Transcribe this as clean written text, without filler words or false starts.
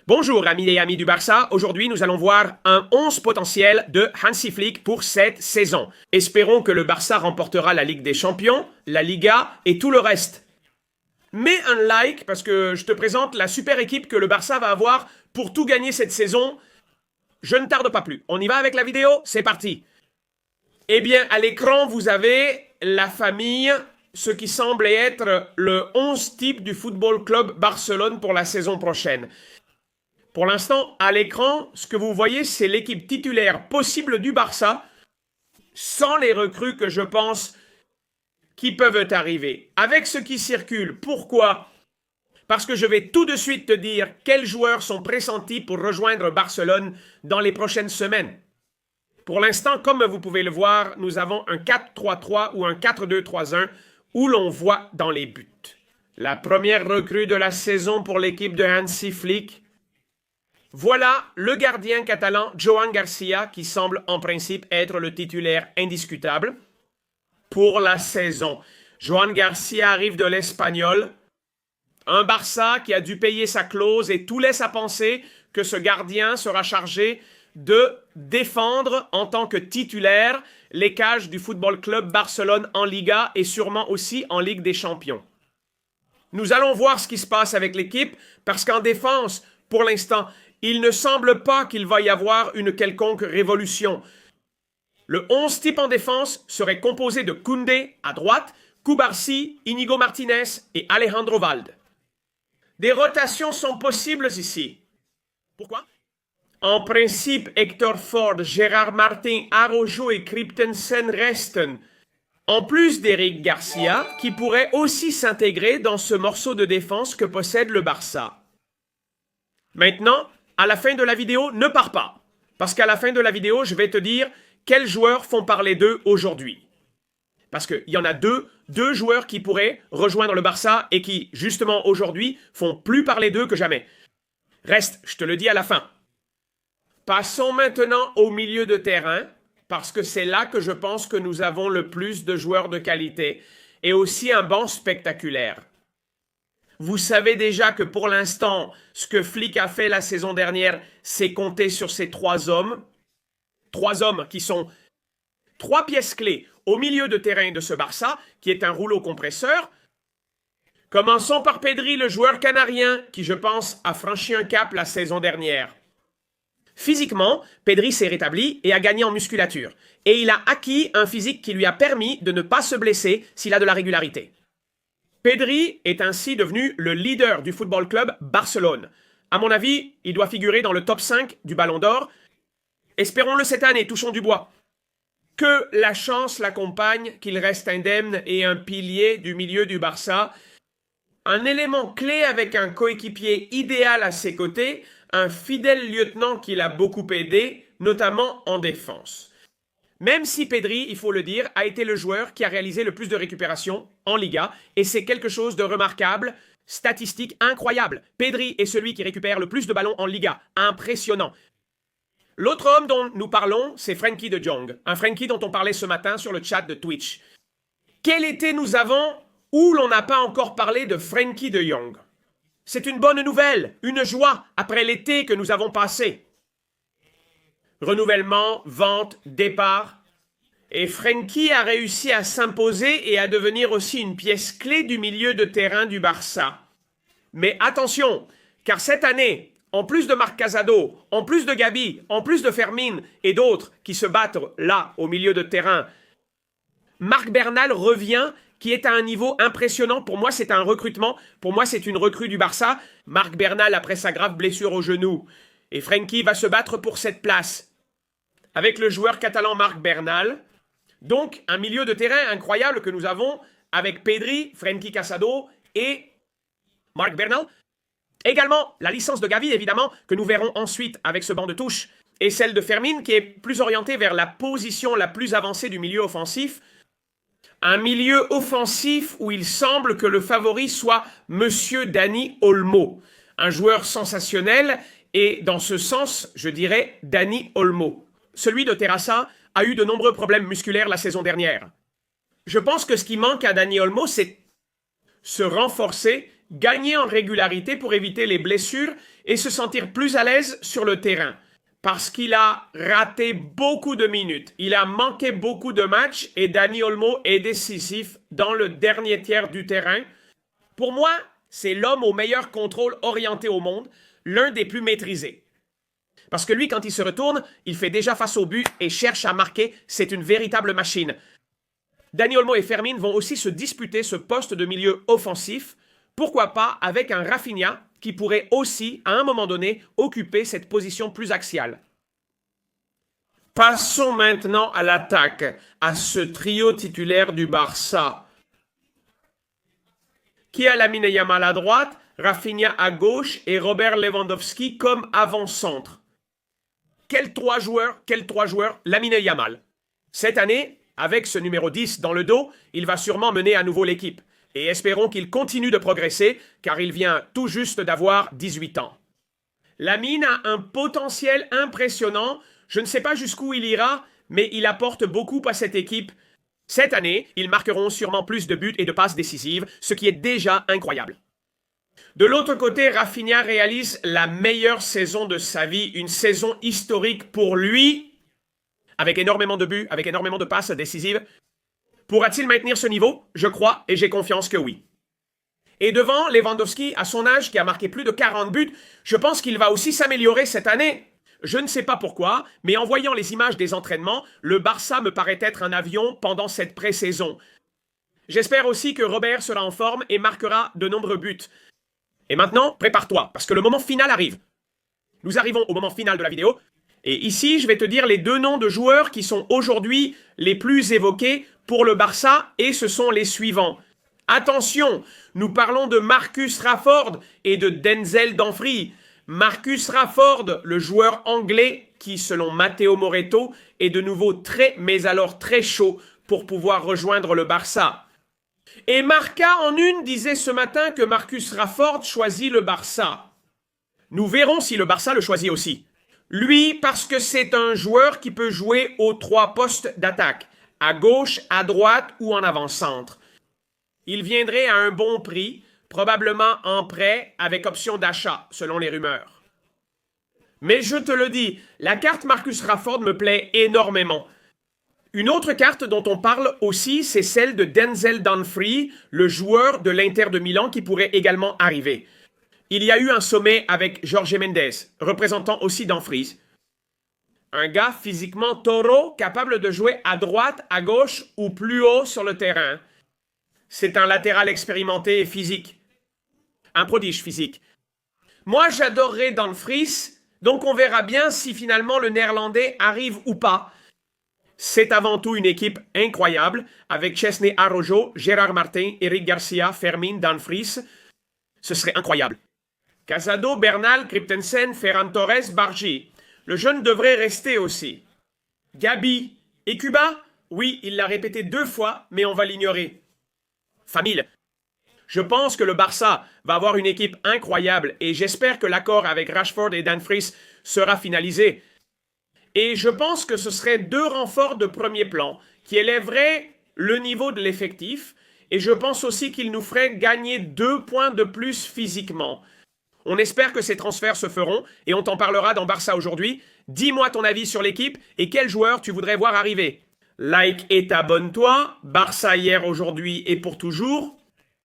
Bonjour amis et amis du Barça, aujourd'hui nous allons voir un 11 potentiel de Hansi Flick pour cette saison. Espérons que le Barça remportera la Ligue des Champions, la Liga et tout le reste. Mets un like parce que je te présente la super équipe que le Barça va avoir pour tout gagner cette saison. Je ne tarde pas plus, on y va avec la vidéo, c'est parti. Eh bien à l'écran vous avez la famille, ce qui semble être le 11 type du Football Club Barcelone pour la saison prochaine. Pour l'instant, à l'écran, ce que vous voyez, c'est l'équipe titulaire possible du Barça, sans les recrues que je pense qui peuvent arriver. Avec ce qui circule, pourquoi? Parce que je vais tout de suite te dire quels joueurs sont pressentis pour rejoindre Barcelone dans les prochaines semaines. Pour l'instant, comme vous pouvez le voir, nous avons un 4-3-3 ou un 4-2-3-1 où l'on voit dans les buts. La première recrue de la saison pour l'équipe de Hansi Flick. Voilà le gardien catalan Joan Garcia qui semble en principe être le titulaire indiscutable pour la saison. Joan Garcia arrive de l'Espagnol, un Barça qui a dû payer sa clause et tout laisse à penser que ce gardien sera chargé de défendre en tant que titulaire les cages du Football Club Barcelone en Liga et sûrement aussi en Ligue des Champions. Nous allons voir ce qui se passe avec l'équipe parce qu'en défense, pour l'instant, il ne semble pas qu'il va y avoir une quelconque révolution. Le 11 type en défense serait composé de Koundé à droite, Cubarsí, Íñigo Martínez et Alejandro Valde. Des rotations sont possibles ici. Pourquoi? En principe, Hector Ford, Gérard Martin, Araujo et Christensen restent, en plus d'Eric Garcia, qui pourrait aussi s'intégrer dans ce morceau de défense que possède le Barça. Maintenant, à la fin de la vidéo, ne pars pas. Parce qu'à la fin de la vidéo, je vais te dire quels joueurs font parler d'eux aujourd'hui. Parce qu'il y en a deux joueurs qui pourraient rejoindre le Barça et qui, justement aujourd'hui, font plus parler d'eux que jamais. Reste, je te le dis à la fin. Passons maintenant au milieu de terrain, parce que c'est là que je pense que nous avons le plus de joueurs de qualité et aussi un banc spectaculaire. Vous savez déjà que pour l'instant, ce que Flick a fait la saison dernière, c'est compter sur ces trois hommes. Trois hommes qui sont trois pièces clés au milieu de terrain de ce Barça, qui est un rouleau compresseur. Commençons par Pedri, le joueur canarien, qui je pense a franchi un cap la saison dernière. Physiquement, Pedri s'est rétabli et a gagné en musculature. Et il a acquis un physique qui lui a permis de ne pas se blesser s'il a de la régularité. Pedri est ainsi devenu le leader du Football Club Barcelone. À mon avis, il doit figurer dans le top 5 du Ballon d'Or. Espérons-le cette année, touchons du bois. Que la chance l'accompagne, qu'il reste indemne et un pilier du milieu du Barça. Un élément clé avec un coéquipier idéal à ses côtés, un fidèle lieutenant qui l'a beaucoup aidé, notamment en défense. Même si Pedri, il faut le dire, a été le joueur qui a réalisé le plus de récupérations en Liga, et c'est quelque chose de remarquable, statistique incroyable. Pedri est celui qui récupère le plus de ballons en Liga, impressionnant. L'autre homme dont nous parlons, c'est Frenkie de Jong, un Frenkie dont on parlait ce matin sur le chat de Twitch. Quel été nous avons où l'on n'a pas encore parlé de Frenkie de Jong? C'est une bonne nouvelle, une joie après l'été que nous avons passé. Renouvellement, vente, départ. Et Frenkie a réussi à s'imposer et à devenir aussi une pièce clé du milieu de terrain du Barça. Mais attention, car cette année, en plus de Marc Casado, en plus de Gavi, en plus de Fermin et d'autres qui se battent là au milieu de terrain, Marc Bernal revient, qui est à un niveau impressionnant. Pour moi, c'est un recrutement. Pour moi, c'est une recrue du Barça. Marc Bernal après sa grave blessure au genou. Et Frenkie va se battre pour cette place avec le joueur catalan Marc Bernal. Donc, un milieu de terrain incroyable que nous avons avec Pedri, Frenkie Casado et Marc Bernal. Également, la licence de Gavi, évidemment, que nous verrons ensuite avec ce banc de touche. Et celle de Fermin, qui est plus orientée vers la position la plus avancée du milieu offensif. Un milieu offensif où il semble que le favori soit Monsieur Dani Olmo. Un joueur sensationnel et dans ce sens, je dirais Dani Olmo. Celui de Terrassa a eu de nombreux problèmes musculaires la saison dernière. Je pense que ce qui manque à Dani Olmo, c'est se renforcer Gagner en régularité pour éviter les blessures et se sentir plus à l'aise sur le terrain. Parce qu'il a raté beaucoup de minutes. Il a manqué beaucoup de matchs et Dani Olmo est décisif dans le dernier tiers du terrain. Pour moi, c'est l'homme au meilleur contrôle orienté au monde, l'un des plus maîtrisés. Parce que lui, quand il se retourne, il fait déjà face au but et cherche à marquer. C'est une véritable machine. Dani Olmo et Fermin vont aussi se disputer ce poste de milieu offensif. Pourquoi pas avec un Rafinha qui pourrait aussi, à un moment donné, occuper cette position plus axiale. Passons maintenant à l'attaque, à ce trio titulaire du Barça. Qui a Lamine Yamal à droite, Rafinha à gauche et Robert Lewandowski comme avant-centre. Quels trois joueurs, Lamine Yamal. Cette année, avec ce numéro 10 dans le dos, il va sûrement mener à nouveau l'équipe. Et espérons qu'il continue de progresser, car il vient tout juste d'avoir 18 ans. Lamine a un potentiel impressionnant. Je ne sais pas jusqu'où il ira, mais il apporte beaucoup à cette équipe. Cette année, ils marqueront sûrement plus de buts et de passes décisives, ce qui est déjà incroyable. De l'autre côté, Rafinha réalise la meilleure saison de sa vie, une saison historique pour lui, avec énormément de buts, avec énormément de passes décisives. Pourra-t-il maintenir ce niveau? Je crois et j'ai confiance que oui. Et devant Lewandowski, à son âge, qui a marqué plus de 40 buts, je pense qu'il va aussi s'améliorer cette année. Je ne sais pas pourquoi, mais en voyant les images des entraînements, le Barça me paraît être un avion pendant cette pré-saison. J'espère aussi que Robert sera en forme et marquera de nombreux buts. Et maintenant, prépare-toi, parce que le moment final arrive. Nous arrivons au moment final de la vidéo, et ici, je vais te dire les deux noms de joueurs qui sont aujourd'hui les plus évoqués pour le Barça, et ce sont les suivants. Attention, nous parlons de Marcus Rashford et de Denzel Dumfries. Marcus Rashford, le joueur anglais qui, selon Matteo Moretto, est de nouveau mais alors très chaud pour pouvoir rejoindre le Barça. Et Marca en une disait ce matin que Marcus Rashford choisit le Barça. Nous verrons si le Barça le choisit aussi. Lui, parce que c'est un joueur qui peut jouer aux trois postes d'attaque, à gauche, à droite ou en avant-centre. Il viendrait à un bon prix, probablement en prêt avec option d'achat, selon les rumeurs. Mais je te le dis, la carte Marcus Rashford me plaît énormément. Une autre carte dont on parle aussi, c'est celle de Denzel Dumfries, le joueur de l'Inter de Milan qui pourrait également arriver. Il y a eu un sommet avec Jorge Mendes, représentant aussi Dumfries. Un gars physiquement taureau, capable de jouer à droite, à gauche ou plus haut sur le terrain. C'est un latéral expérimenté et physique. Un prodige physique. Moi, j'adorerais Dumfries, donc on verra bien si finalement le Néerlandais arrive ou pas. C'est avant tout une équipe incroyable, avec Chesney Arrojo, Gérard Martin, Eric Garcia, Fermin, Dumfries. Ce serait incroyable. Casado, Bernal, Christensen, Ferran Torres, Bargi. Le jeune devrait rester aussi. Gabi et Cuba? Oui, il l'a répété 2 fois, mais on va l'ignorer. Famille. Je pense que le Barça va avoir une équipe incroyable et j'espère que l'accord avec Rashford et Dumfries sera finalisé. Et je pense que ce serait 2 renforts de premier plan qui élèveraient le niveau de l'effectif et je pense aussi qu'ils nous feraient gagner 2 points de plus physiquement. On espère que ces transferts se feront et on t'en parlera dans Barça aujourd'hui. Dis-moi ton avis sur l'équipe et quel joueur tu voudrais voir arriver. Like et abonne-toi. Barça hier, aujourd'hui et pour toujours.